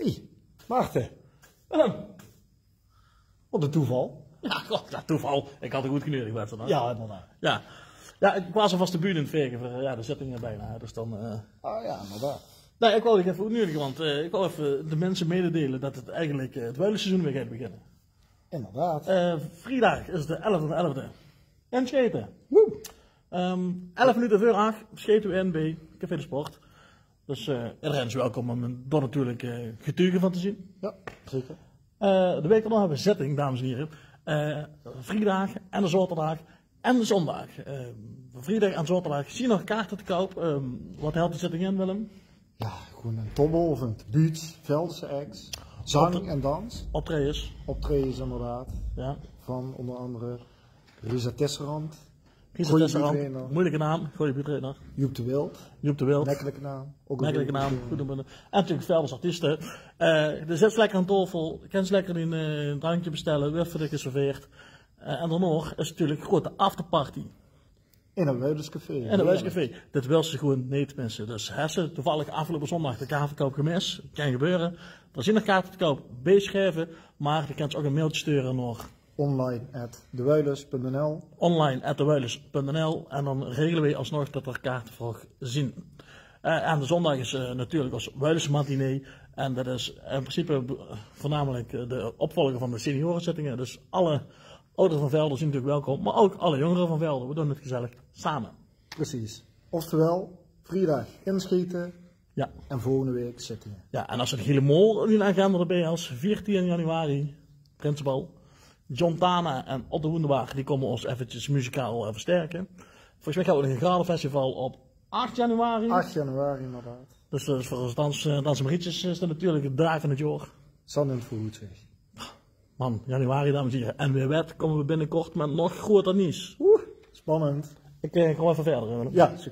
Hey, Maarten. Wat een toeval. Ja, god, dat toeval. Ik had een goed kneurig met ze. Ja, inderdaad. Ja. Ja, ik was alvast de buurt in het vegen voor de zittingen bijna. Dus dan... Ah ja, inderdaad. Nee, ik wou het even opnieuw, want ik wou even de mensen mededelen dat het eigenlijk het wuilenseizoen weer gaat beginnen. Inderdaad. Vrijdag is de 11e. En scheten. Woe. 11 minuten voor 8 scheten we in bij Café de Sport. Dus iedereen is welkom om er natuurlijk getuigen van te zien. Ja, zeker. De week erna hebben we zitting, dames en heren. Vrijdag en de zaterdag en de zondag. Vrijdag en zaterdag zie je nog kaarten te koop. Wat helpt de zitting in, Willem? Ja, gewoon een tobbel of een debuut, Veldse acts, zang en dans. Optredens. Optredens inderdaad. Ja. Van onder andere Risa Tesserand, Tesserand, moeilijke naam, goeie buurtrainer. Joep de Wild. Joep de Wild. Nekkelijke naam. Ook een Makkelijke naam, goed om. En natuurlijk Velders artiesten. Er zit lekker aan tafel, je kan ze lekker een drankje bestellen, weer voor geserveerd. En dan nog is natuurlijk een grote afterparty. In een Wuilenscafé. In een Wuilenscafé. Dat wil ze gewoon niet missen. Dus hebben toevallig afgelopen zondag de kaartverkoop gemist. Kan gebeuren. Er zijn nog kaarten te koop, beschrijven. Maar je kan ze ook een mailtje sturen nog. Online@dewuilens.nl Online@dewuilens.nl en dan regelen we alsnog dat er kaarten voor zien. En de zondag is natuurlijk als Wuilens matinee. En dat is in principe voornamelijk de opvolger van de seniorenzittingen. Dus alle ouderen van Velden zijn natuurlijk welkom, maar ook alle jongeren van Velden. We doen het gezellig samen. Precies. Oftewel, vrijdag inschieten Ja. en volgende week zittingen. Ja, en als er helemaal in de agenda erbij als 14 januari, Prinsbal, John Tana en Otto Woendewaag, die komen ons eventjes muzikaal versterken. Volgens mij gaan we nog een gradenfestival op 8 januari. 8 januari inderdaad. Dus voor ons dansen Marietjes is dat natuurlijk het draai van het jaar. Zand in het verhoed zeg. Man, januari dames en heren. En weer wet komen we binnenkort met nog groter nieuws. Spannend. Ik ga even verder. Ja, succes.